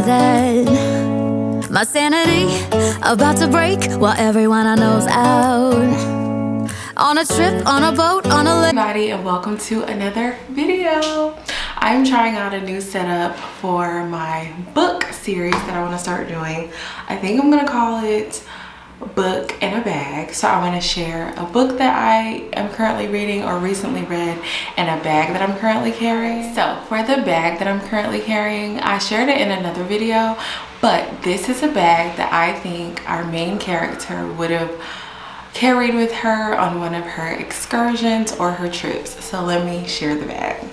that my sanity about to break while everyone I know's out on a trip, on a boat, on a lake. Everybody, and welcome to another video. I'm trying out a new setup for my book series that I want to start doing. I think I'm gonna call it Book in a Bag. So I want to share a book that I am currently reading or recently read and a bag that I'm currently carrying. So for the bag that I'm currently carrying, I shared it in another video, but this is a bag that I think our main character would have carried with her on one of her excursions or her trips. So let me share the bag.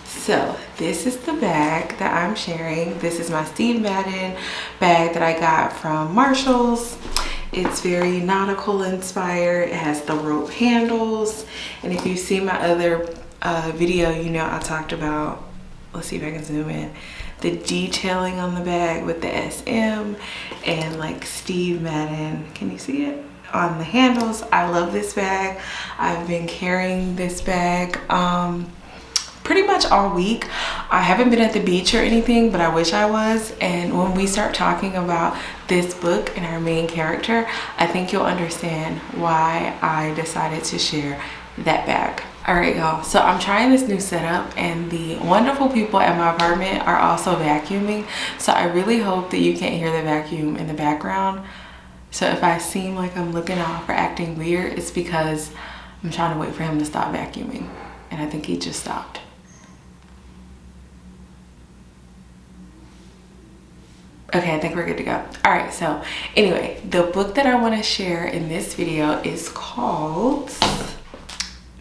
So this is the bag that I'm sharing. This is my Steve Madden bag that I got from Marshall's. It's very nautical inspired. It has the rope handles. And if you see my other video, you know I talked about, let's see if I can zoom in, the detailing on the bag with the SM and like Steve Madden. Can you see it? On the handles. I love this bag. I've been carrying this bag pretty much all week. I haven't been at the beach or anything, but I wish I was. And when we start talking about this book and our main character, I think you'll understand why I decided to share that bag. All right, y'all, so I'm trying this new setup and the wonderful people at my apartment are also vacuuming. So I really hope that you can't hear the vacuum in the background. So if I seem like I'm looking off or acting weird, it's because I'm trying to wait for him to stop vacuuming. And I think he just stopped. Okay, I think we're good to go. All right, so anyway, the book that I want to share in this video is called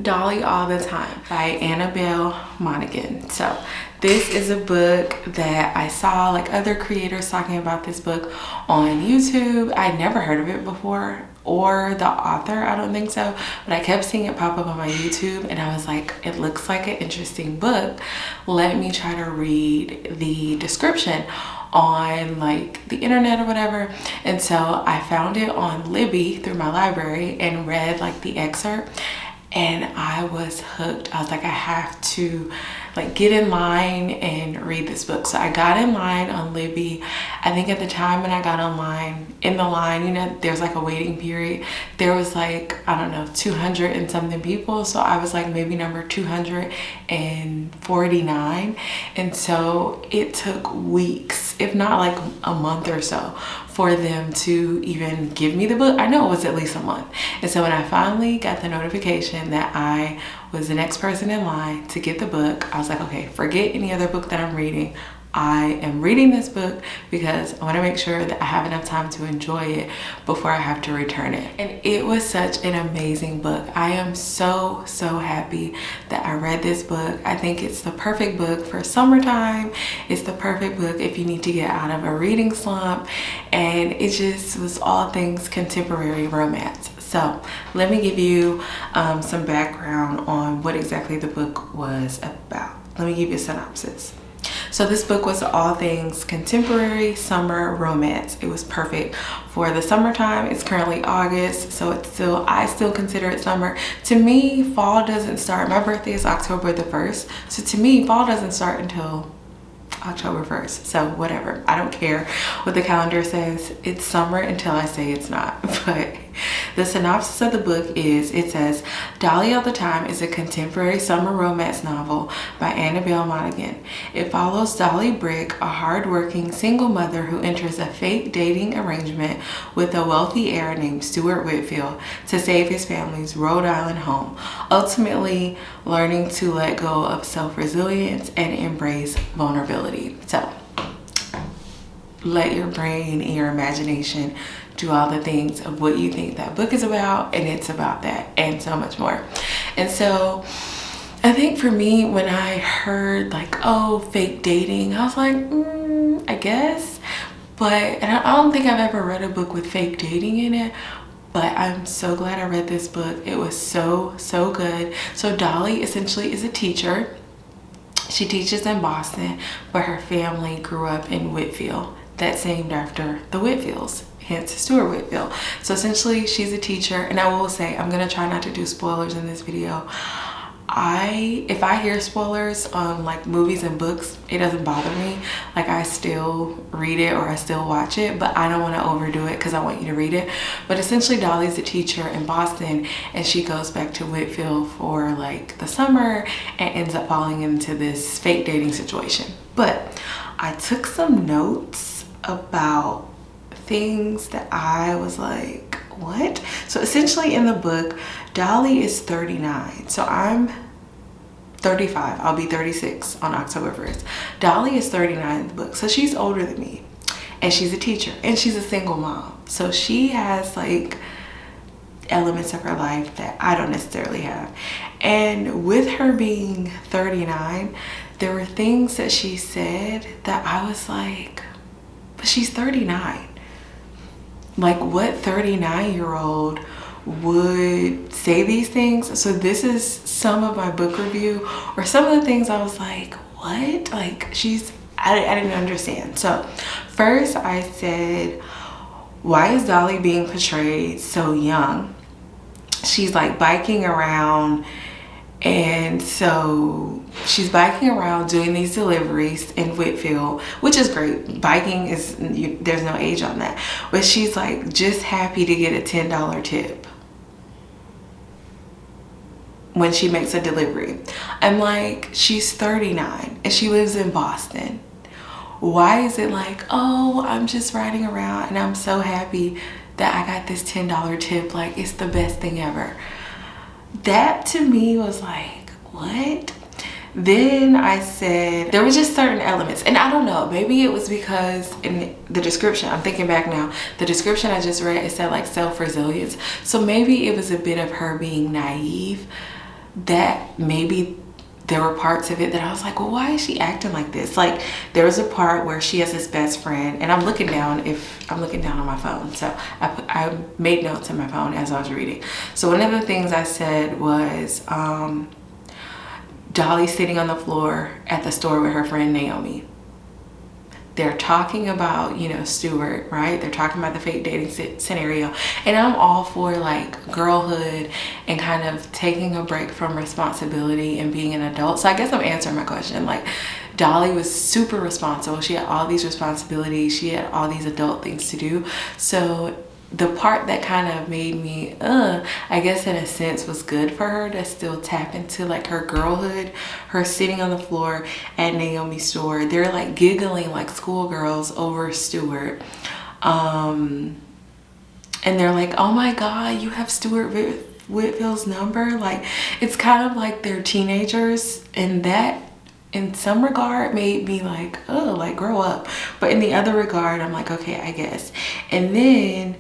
Dolly All the Time by Annabelle Monaghan. So this is a book that I saw like other creators talking about this book on YouTube. I'd never heard of it before, or the author, I don't think so, but I kept seeing it pop up on my YouTube and I was like, it looks like an interesting book. Let me try to read the description on like the internet or whatever. And so I found it on Libby through my library and read like the excerpt, and I was hooked. I was like, I have to like get in line and read this book. So I got in line on Libby. I think at the time when I got online, in the line, you know, there's like a waiting period. There was like, I don't know, 200 and something people. So I was like maybe number 249. And so it took weeks, if not like a month or so, for them to even give me the book. I know it was at least a month. And so when I finally got the notification that I was the next person in line to get the book, I was like, okay, forget any other book that I'm reading. I am reading this book because I want to make sure that I have enough time to enjoy it before I have to return it. And it was such an amazing book. I am so happy that I read this book. I think it's the perfect book for summertime. It's the perfect book if you need to get out of a reading slump. And it just was all things contemporary romance. So let me give you some background on what exactly the book was about. Let me give you a synopsis. So this book was all things contemporary summer romance. It was perfect for the summertime. It's currently August, so I still consider it summer. To me, fall doesn't start. My birthday is October the 1st. So to me, fall doesn't start until October 1st. So whatever, I don't care what the calendar says. It's summer until I say it's not. But the synopsis of the book is, it says, Dolly All the Time is a contemporary summer romance novel by Annabelle Monaghan. It follows Dolly Brick, a hardworking single mother who enters a fake dating arrangement with a wealthy heir named Stuart Whitfield to save his family's Rhode Island home, ultimately learning to let go of self-resilience and embrace vulnerability. So let your brain and your imagination do all the things of what you think that book is about, and it's about that and so much more. And so I think for me, when I heard like, oh, fake dating, I was like, I guess. And I don't think I've ever read a book with fake dating in it, but I'm so glad I read this book. It was so good. So Dolly essentially is a teacher. She teaches in Boston, but her family grew up in Whitfield, that's named after the Whitfields, hence Stuart Whitfield. So essentially she's a teacher, and I will say, I'm gonna try not to do spoilers in this video. if I hear spoilers on like movies and books, it doesn't bother me. Like I still read it or I still watch it, but I don't want to overdo it because I want you to read it. But essentially Dolly's a teacher in Boston and she goes back to Whitfield for like the summer and ends up falling into this fake dating situation. But I took some notes about things that I was like, what? So essentially in the book, Dolly is 39. So I'm 35. I'll be 36 on October 1st. Dolly is 39 in the book. So she's older than me. And she's a teacher. And she's a single mom. So she has like elements of her life that I don't necessarily have. And with her being 39, there were things that she said that I was like, but she's 39. Like what 39-year-old would say these things? So this is some of my book review or some of the things I was like, what? Like I didn't understand. So first I said, why is Dolly being portrayed so young? She's like biking around, and so she's biking around doing these deliveries in Whitfield, which is great. Biking is, there's no age on that. But she's like just happy to get a $10 tip when she makes a delivery. I'm like, she's 39 and she lives in Boston. Why is it like, oh, I'm just riding around and I'm so happy that I got this $10 tip, like it's the best thing ever? That to me was like, what? Then I said there was just certain elements, and I don't know, maybe it was because in the description, I'm thinking back now, the description I just read, it said like self-resilience. So maybe it was a bit of her being naive, that maybe there were parts of it that I was like, well, why is she acting like this? Like there was a part where she has this best friend, and I'm looking down on my phone. So I made notes in my phone as I was reading. So one of the things I said was, Dolly sitting on the floor at the store with her friend Naomi. They're talking about, you know, Stuart, right? They're talking about the fake dating scenario. And I'm all for like girlhood and kind of taking a break from responsibility and being an adult. So I guess I'm answering my question. Like Dolly was super responsible. She had all these responsibilities. She had all these adult things to do. So the part that kind of made me, I guess in a sense was good for her to still tap into like her girlhood, her sitting on the floor at Naomi's store. They're like giggling like schoolgirls over Stuart. And they're like, oh my God, you have Stuart Whitfield's number? Like, it's kind of like they're teenagers, and that in some regard made me like, oh, like grow up. But in the other regard, I'm like, okay, I guess. And then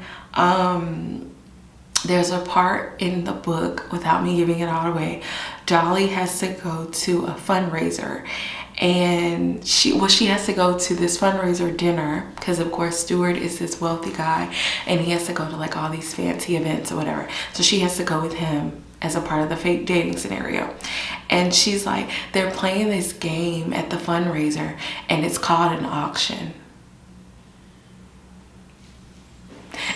there's a part in the book, without me giving it all away, Dolly has to go to a fundraiser, and she has to go to this fundraiser dinner because of course Stuart is this wealthy guy and he has to go to like all these fancy events or whatever. So she has to go with him as a part of the fake dating scenario. And she's like, they're playing this game at the fundraiser and it's called an auction.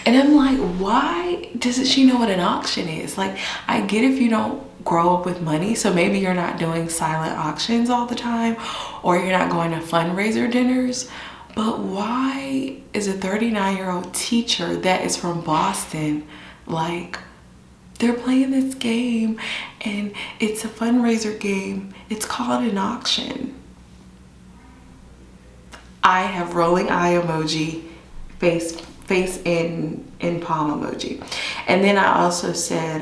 And I'm like, why doesn't she know what an auction is? Like, I get if you don't grow up with money, so maybe you're not doing silent auctions all the time, or you're not going to fundraiser dinners, but why is a 39-year-old teacher that is from Boston, like, they're playing this game and it's a fundraiser game, it's called an auction? I have rolling eye emoji, face in palm emoji. And then I also said,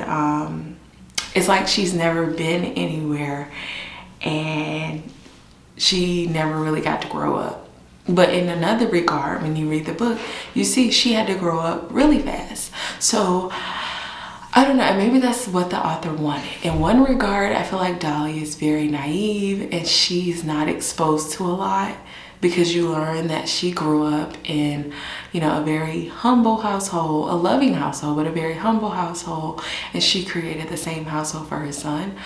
it's like she's never been anywhere and she never really got to grow up. But in another regard, when you read the book, you see she had to grow up really fast. So I don't know, maybe that's what the author wanted. In one regard, I feel like Dolly is very naive and she's not exposed to a lot, because you learn that she grew up in, you know, a very humble household, a loving household, but a very humble household, and she created the same household for her son.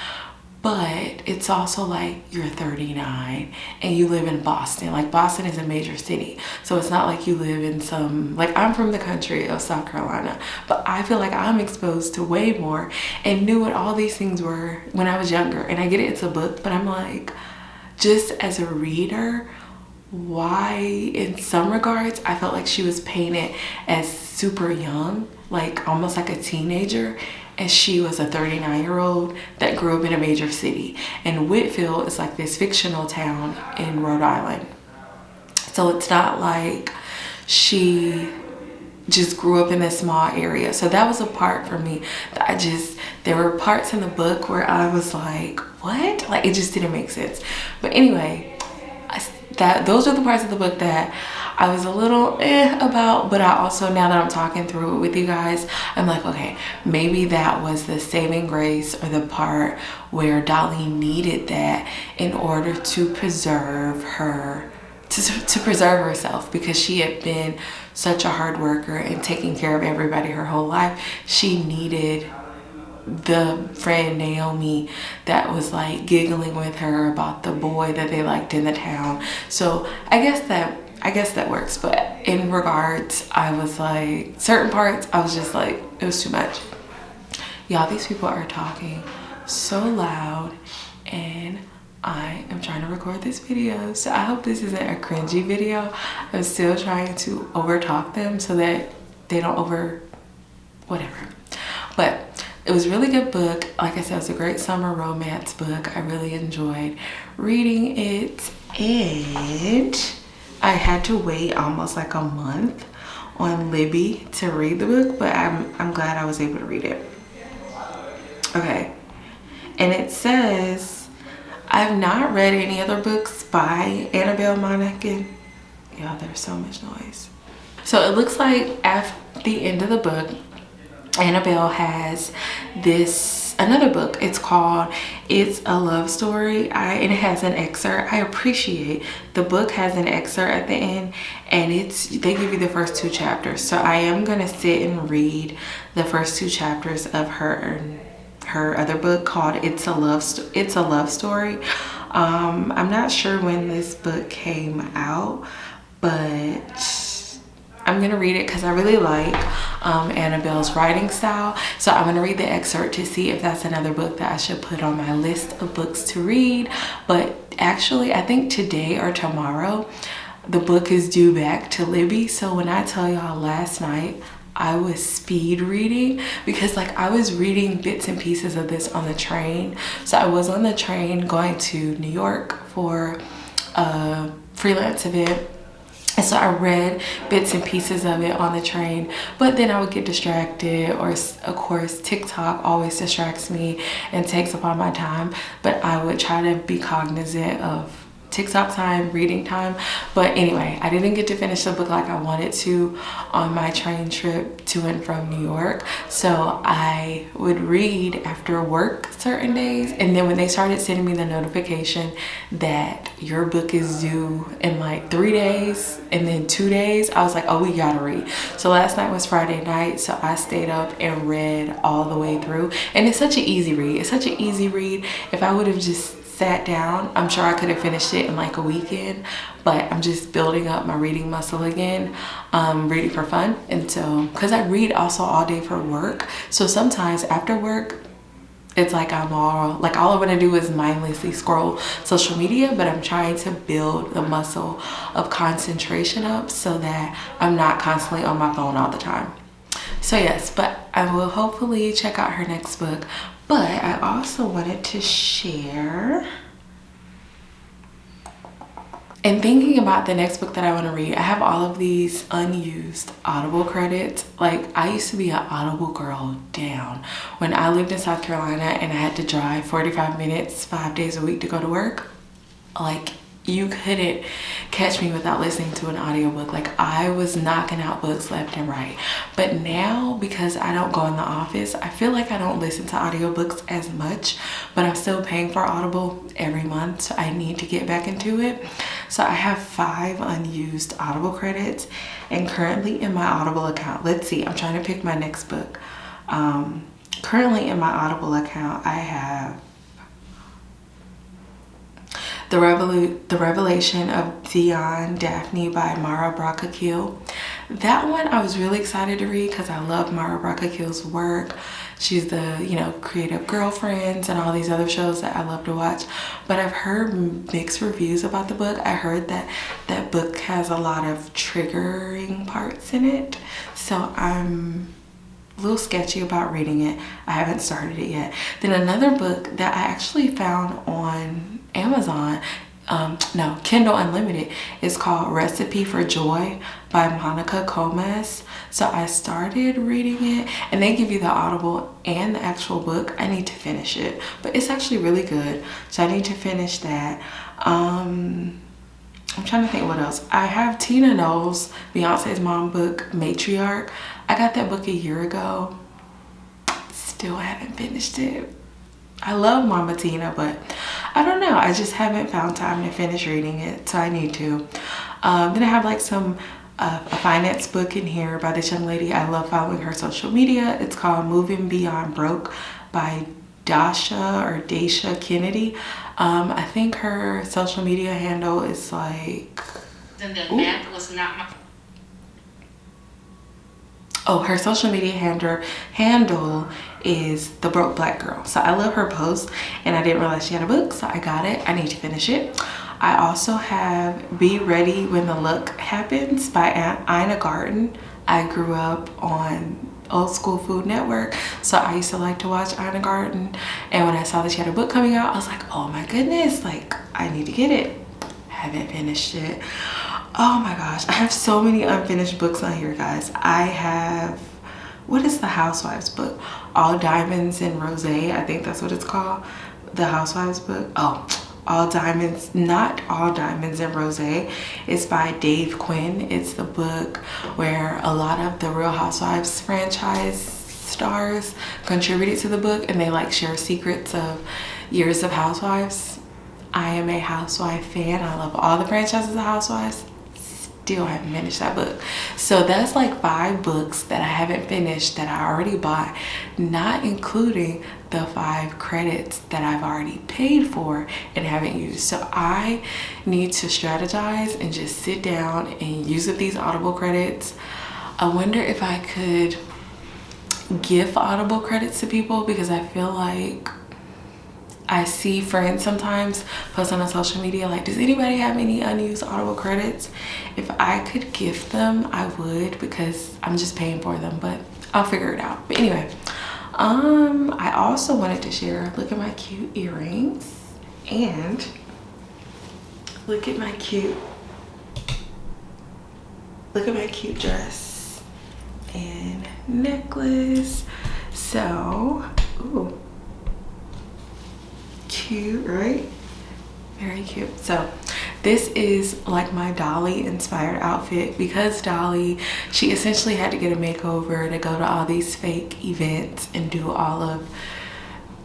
but it's also like you're 39 and you live in Boston. Like Boston is a major city, so it's not like you live in some, like I'm from the country of South Carolina, but I feel like I'm exposed to way more and knew what all these things were when I was younger. And I get it, it's a book, but I'm like, just as a reader, why in some regards I felt like she was painted as super young, like almost like a teenager, and she was a 39-year-old that grew up in a major city. And Whitfield is like this fictional town in Rhode Island, so it's not like she just grew up in this small area. So that was a part for me that there were parts in the book where I was like, what? Like it just didn't make sense. But anyway, those are the parts of the book that I was a little about, but I also, now that I'm talking through it with you guys, I'm like, okay, maybe that was the saving grace, or the part where Dolly needed that in order to preserve her, to preserve herself, because she had been such a hard worker and taking care of everybody her whole life. She needed the friend Naomi that was like giggling with her about the boy that they liked in the town. So I guess that works. But in regards, I was like, certain parts I was just like, it was too much. Y'all, these people are talking so loud and I am trying to record this video, so I hope this isn't a cringy video. I'm still trying to over talk them so that they don't whatever. But it was a really good book. Like I said, it's a great summer romance book. I really enjoyed reading it, and I had to wait almost like a month on Libby to read the book, but I'm glad I was able to read it. Okay, and it says, I've not read any other books by Annabelle Monaghan. Yeah, there's so much noise. So it looks like at the end of the book, Annabelle has another book. It's called It's a Love Story, and it has an excerpt. I appreciate the book has an excerpt at the end, and they give you the first 2 chapters. So I am gonna sit and read the first 2 chapters of her other book called It's a Love Story. I'm not sure when this book came out, but I'm gonna read it because I really like Annabelle's writing style. So I'm gonna read the excerpt to see if that's another book that I should put on my list of books to read. But actually, I think today or tomorrow, the book is due back to Libby. So when I tell y'all, last night I was speed reading, because like I was reading bits and pieces of this on the train. So I was on the train going to New York for a freelance event. And so I read bits and pieces of it on the train, but then I would get distracted, or of course TikTok always distracts me and takes up all my time, but I would try to be cognizant of TikTok time, reading time. But anyway, I didn't get to finish the book like I wanted to on my train trip to and from New York. So I would read after work certain days, and then when they started sending me the notification that your book is due in like 3 days and then 2 days, I was like, oh, we gotta read. So last night was Friday night, so I stayed up and read all the way through, and it's such an easy read. It's such an easy read. If I would have just sat down, I'm sure I could have finished it in like a weekend, but I'm just building up my reading muscle again, reading for fun. And so, because I read also all day for work, so sometimes after work, it's like all I want to do is mindlessly scroll social media, but I'm trying to build the muscle of concentration up so that I'm not constantly on my phone all the time. So yes, but I will hopefully check out her next book. But I also wanted to share, and thinking about the next book that I want to read, I have all of these unused Audible credits. Like, I used to be an Audible girl down when I lived in South Carolina and I had to drive 45 minutes 5 days a week to go to work. Like, you couldn't catch me without listening to an audiobook. Like, I was knocking out books left and right. But now, because I don't go in the office, I feel like I don't listen to audiobooks as much, but I'm still paying for Audible every month, so I need to get back into it. So I have 5 unused Audible credits, and currently in my Audible account, let's see, I'm trying to pick my next book. Currently in my Audible account, I have The Revelation of Dion Daphne by Mara Bracacchio. That one I was really excited to read because I love Mara Bracacchio's work. She's the, you know, creative Girlfriends and all these other shows that I love to watch. But I've heard mixed reviews about the book. I heard that that book has a lot of triggering parts in it. So I'm a little sketchy about reading it. I haven't started it yet. Then another book that I actually found on Amazon, no, Kindle Unlimited, is called Recipe for Joy by Monica Gomez. So I started reading it, and they give you the Audible and the actual book. I need to finish it, but it's actually really good. So I need to finish that. I'm trying to think what else. I have Tina Knowles, Beyonce's mom book, Matriarch. I got that book a year ago. Still haven't finished it. I love Mama Tina, but I don't know. I just haven't found time to finish reading it, so I need to. Then I have like a finance book in here by this young lady. I love following her social media. It's called Moving Beyond Broke by Daisha Kennedy. I think her social media handle is like... Then the map was not my... Oh, her social media handle is The Broke Black Girl. So I love her posts, and I didn't realize she had a book, so I got it. I need to finish it. I also have Be Ready When the Luck Happens by Ina Garten. I grew up on Old School Food Network, so I used to like to watch Ina Garten. And when I saw that she had a book coming out, I was like, oh my goodness, like I need to get it. Haven't finished it. Oh my gosh, I have so many unfinished books on here, guys. I have, what is the Housewives book? All Diamonds and Rosé, I think that's what it's called. The Housewives book. Oh, All Diamonds, not All Diamonds and Rosé. It's by Dave Quinn. It's the book where a lot of the Real Housewives franchise stars contributed to the book, and they like share secrets of years of Housewives. I am a Housewife fan. I love all the franchises of Housewives. Still haven't finished that book. So that's like 5 books that I haven't finished that I already bought, not including the 5 credits that I've already paid for and haven't used. So I need to strategize and just sit down and use up these Audible credits. I wonder if I could give Audible credits to people, because I feel like I see friends sometimes posting on social media like, does anybody have any unused Audible credits? If I could gift them, I would, because I'm just paying for them, but I'll figure it out. But anyway, I also wanted to share, look at my cute earrings, and look at my cute dress and necklace. So, ooh, cute, right? Very cute. So this is like my Dolly inspired outfit, because Dolly, she essentially had to get a makeover to go to all these fake events and do all of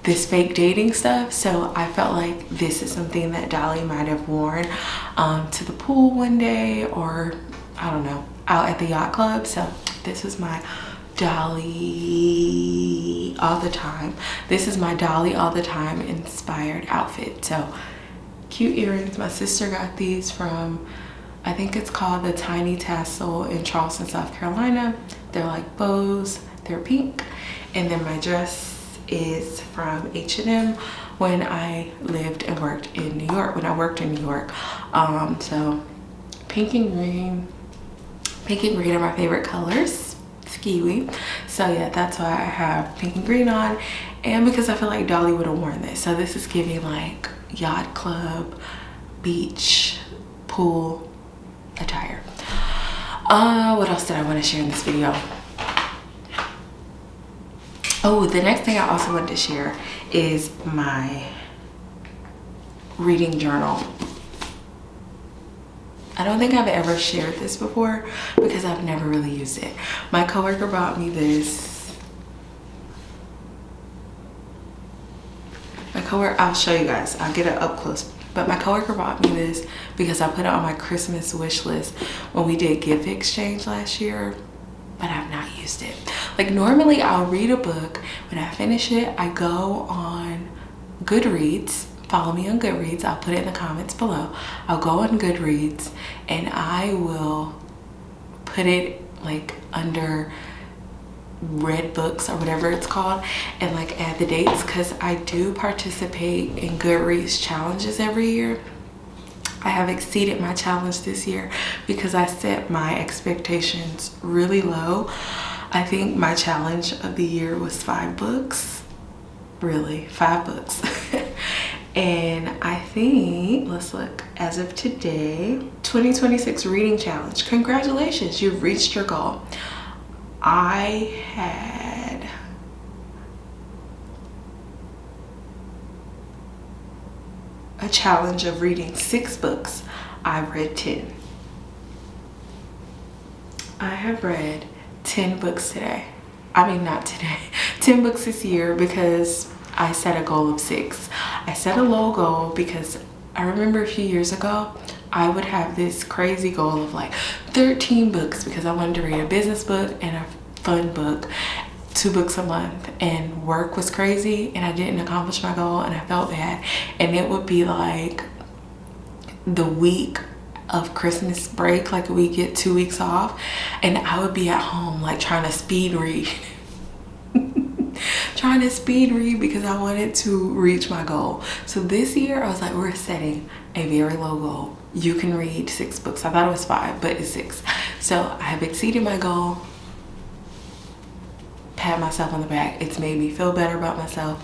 this fake dating stuff. So I felt like this is something that Dolly might have worn to the pool one day, or I don't know, out at the yacht club. So this is my Dolly All the Time. This is my Dolly All the Time inspired outfit. So cute earrings. My sister got these from, I think it's called the Tiny Tassel in Charleston, South Carolina. They're like bows, they're pink. And then my dress is from H&M when I lived and worked in New York, when I worked in New York. So pink and green are my favorite colors. Kiwi. So yeah, that's why I have pink and green on, and because I feel like Dolly would have worn this. So this is giving like yacht club, beach, pool attire. What else did I want to share in this video? Oh, the next thing I also wanted to share is my reading journal. I don't think I've ever shared this before because I've never really used it. My coworker bought me this. I'll show you guys. I'll get it up close. But my coworker bought me this because I put it on my Christmas wish list when we did gift exchange last year, but I've not used it. Like normally I'll read a book. When I finish it, I go on Goodreads follow me on Goodreads. I'll put it in the comments below. I'll go on Goodreads and I will put it like under read books or whatever it's called, and like add the dates, because I do participate in Goodreads challenges every year. I have exceeded my challenge this year because I set my expectations really low. I think my challenge of the year was 5 books. Really, 5 books. And I think, let's look, as of today, 2026 reading challenge. Congratulations, you've reached your goal. I had a challenge of reading 6 books. I've read 10. I have read 10 books today. I mean, not today. 10 books this year because I set a goal of 6. I set a low goal because I remember a few years ago, I would have this crazy goal of like 13 books because I wanted to read a business book and a fun book, 2 books a month, and work was crazy and I didn't accomplish my goal and I felt bad. And it would be like the week of Christmas break, like we get 2 weeks off, and I would be at home like trying to speed read. Trying to speed read because I wanted to reach my goal. So this year I was like, we're setting a very low goal. You can read 6 books. I thought it was 5, but it's 6. So I have exceeded my goal. Pat myself on the back. It's made me feel better about myself.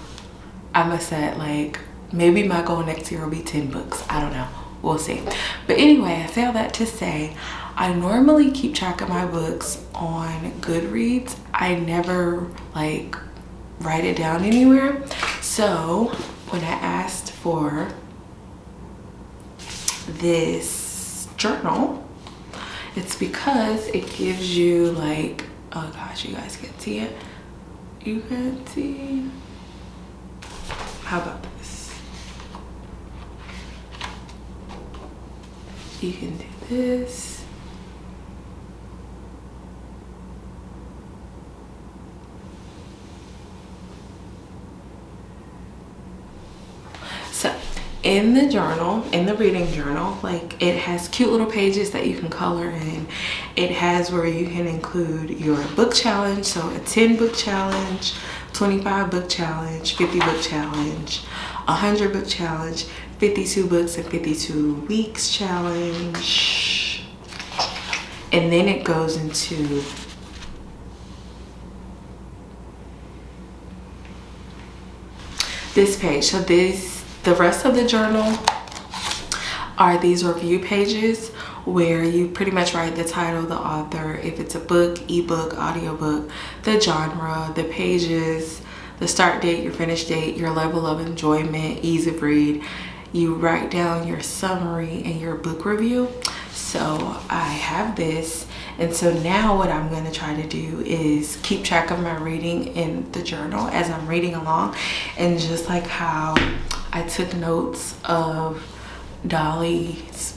I must say, like, maybe my goal next year will be 10 books. I don't know. We'll see. But anyway, I say all that to say, I normally keep track of my books on Goodreads. I never like write it down anywhere. So when I asked for this journal, it's because it gives you like, oh gosh, you guys can't see it. You can't see. How about this? You can do this. So in the journal, in the reading journal, like it has cute little pages that you can color in. It has where you can include your book challenge, so a 10 book challenge, 25 book challenge, 50 book challenge, 100 book challenge, 52 books and 52 weeks challenge. And then it goes into this page. So the rest of the journal are these review pages where you pretty much write the title, the author, if it's a book, ebook, audiobook, the genre, the pages, the start date, your finish date, your level of enjoyment, ease of read. You write down your summary and your book review. So I have this, and so now what I'm going to try to do is keep track of my reading in the journal as I'm reading along, and just like how I took notes of Dolly's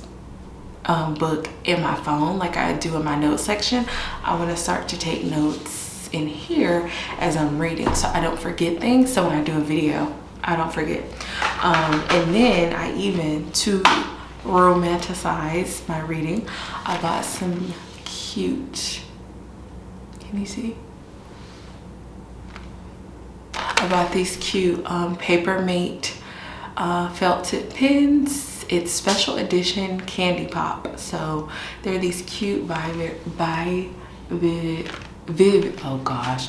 book in my phone like I do in my notes section, I want to start to take notes in here as I'm reading so I don't forget things, so when I do a video I don't forget. And then I even, to romanticize my reading, I bought some cute, can you see? I bought these cute Paper Mate felt tip pens. It's special edition candy pop. So they're these cute oh gosh,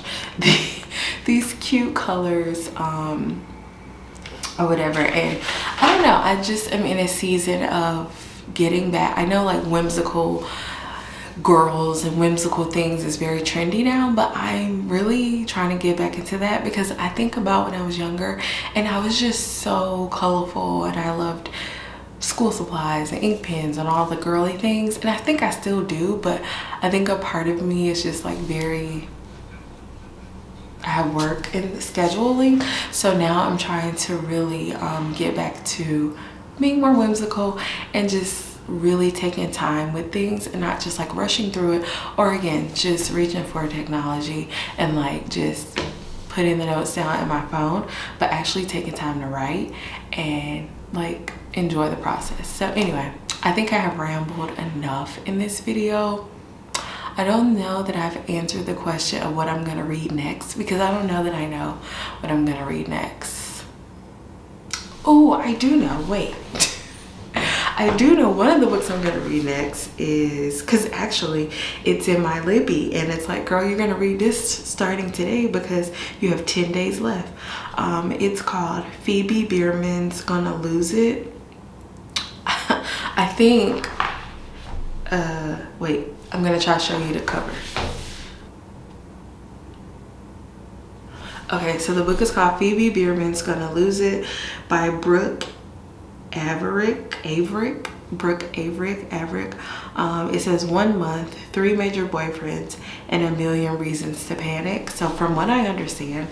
these cute colors or whatever. And I don't know, I just am in a season of getting back. I know like whimsical girls and whimsical things is very trendy now, but I'm really trying to get back into that because I think about when I was younger and I was just so colorful and I loved school supplies and ink pens and all the girly things, and I think I still do, but I think a part of me is just like very, I have work and scheduling, so now I'm trying to really get back to being more whimsical and just really taking time with things and not just like rushing through it, or again just reaching for technology and like just putting the notes down in my phone, but actually taking time to write and like enjoy the process. So anyway, I think I have rambled enough in this video. I don't know that I've answered the question of what I'm gonna read next, because I don't know that I know what I'm gonna read next. Oh, I do know, wait. I do know one of the books I'm gonna read next is, because actually it's in my Libby, and it's like, girl, you're gonna read this starting today because you have 10 days left. It's called Phoebe Bierman's Gonna Lose It. I think, wait, I'm gonna try to show you the cover. Okay, so the book is called Phoebe Bierman's Gonna Lose It by Brooke Averick. It says 1 month, 3 major boyfriends, and a million reasons to panic. So from what I understand,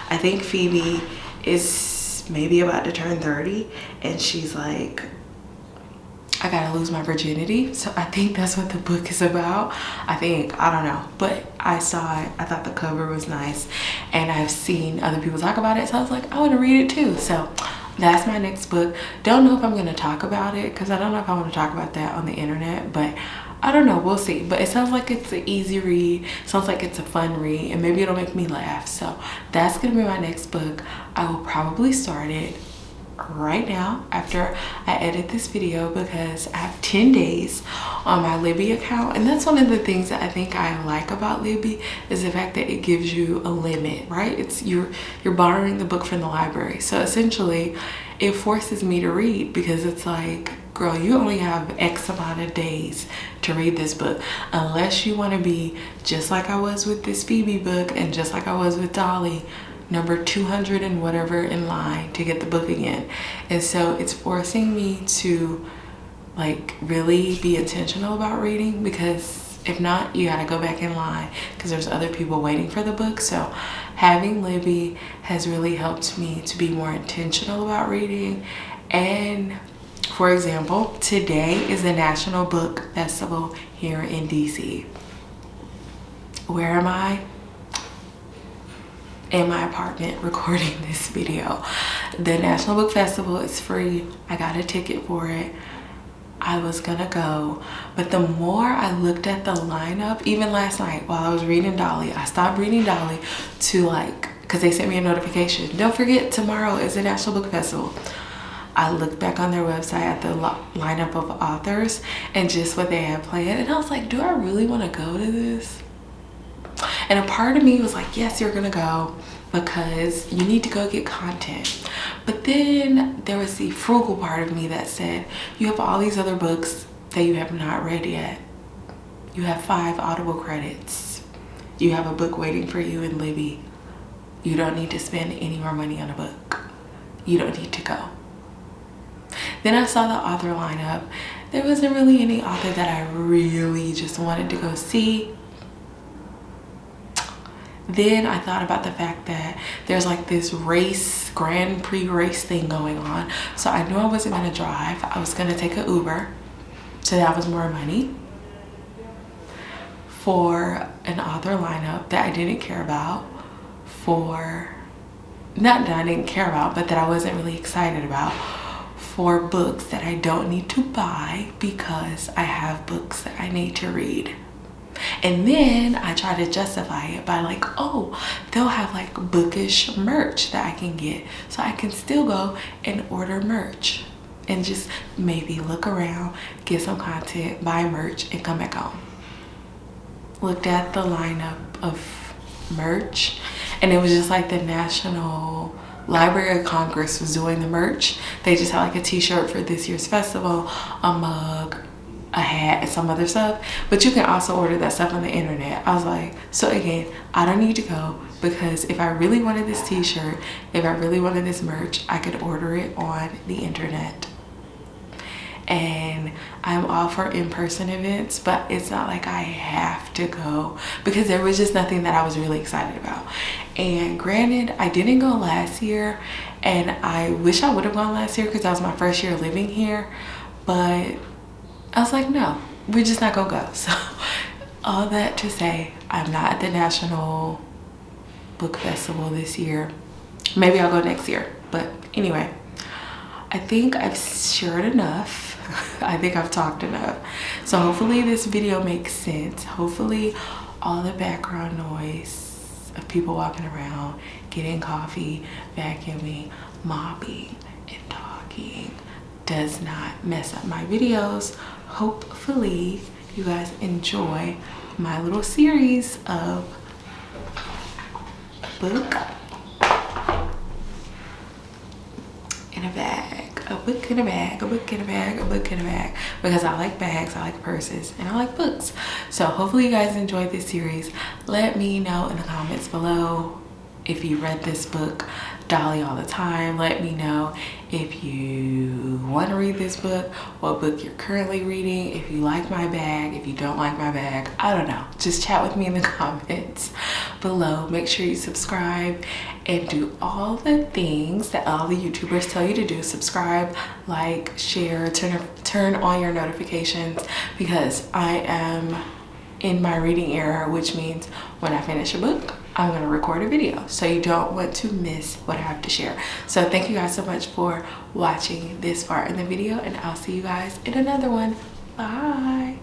I think Phoebe is maybe about to turn 30, and she's like, I gotta lose my virginity. So I think that's what the book is about. I don't know, but I saw it, I thought the cover was nice, and I've seen other people talk about it, so I was like, I want to read it too. So that's my next book. Don't know if I'm going to talk about it, because I don't know if I want to talk about that on the internet, but I don't know, we'll see. But it sounds like it's an easy read, sounds like it's a fun read, and maybe it'll make me laugh. So that's going to be my next book. I will probably start it right now after I edit this video, because I have 10 days on my Libby account, and that's one of the things that I think I like about Libby, is the fact that it gives you a limit, right? It's you're borrowing the book from the library, so essentially it forces me to read, because it's like, girl, you only have X amount of days to read this book, unless you want to be just like I was with this Phoebe book, and just like I was with Dolly, number 200 and whatever in line to get the book again. And so it's forcing me to like really be intentional about reading, because if not, you gotta go back in line because there's other people waiting for the book. So having Libby has really helped me to be more intentional about reading. And for example, today is the National Book Festival here in DC. Where am I? In my apartment recording this video. The National Book Festival is free. I got a ticket for it. I was gonna go, but the more I looked at the lineup, even last night while I was reading Dolly, I stopped reading Dolly to like, because they sent me a notification, don't forget tomorrow is the National Book Festival. I looked back on their website at the lineup of authors and just what they had planned, and I was like, do I really want to go to this? And a part of me was like, yes, you're gonna go because you need to go get content. But then there was the frugal part of me that said, you have all these other books that you have not read yet. You have 5 Audible credits. You have a book waiting for you in Libby. You don't need to spend any more money on a book. You don't need to go. Then I saw the author lineup. There wasn't really any author that I really just wanted to go see. Then I thought about the fact that there's like this race, Grand Prix race thing going on. So I knew I wasn't gonna drive. I was gonna take an Uber. So that was more money for an author lineup that I didn't care about, not that I didn't care about, but that I wasn't really excited about, for books that I don't need to buy because I have books that I need to read. And then I try to justify it by like, oh, they'll have like Bookish merch that I can get, so I can still go and order merch and just maybe look around, get some content, buy merch, and come back home. Looked at the lineup of merch, and it was just like the National Library of Congress was doing the merch. They just had like a t-shirt for this year's festival, a mug, a hat, and some other stuff, but you can also order that stuff on the internet. I was like, so again, I don't need to go, because if I really wanted this t-shirt, if I really wanted this merch, I could order it on the internet. And I'm all for in-person events, but it's not like I have to go, because there was just nothing that I was really excited about. And granted, I didn't go last year, and I wish I would have gone last year because that was my first year living here, but I was like, no, we're just not gonna go. So all that to say, I'm not at the National book festival this year. Maybe I'll go next year. But anyway, I think I've shared enough. I think I've talked enough. So hopefully this video makes sense. Hopefully all the background noise of people walking around, getting coffee, vacuuming, mopping, and talking does not mess up my videos. Hopefully you guys enjoy my little series of book in a bag. A book in a bag, a book in a bag, a book in a bag, because I like bags, I like purses, and I like books. So hopefully you guys enjoyed this series. Let me know in the comments below if you read this book, Dolly All the Time. Let me know if you want to read this book, what book you're currently reading, if you like my bag, if you don't like my bag. I don't know. Just chat with me in the comments below. Make sure you subscribe and do all the things that all the YouTubers tell you to do. Subscribe, like, share, turn on your notifications, because I am in my reading era, which means when I finish a book, I'm going to record a video, so you don't want to miss what I have to share. So thank you guys so much for watching this far in the video, and I'll see you guys in another one. Bye.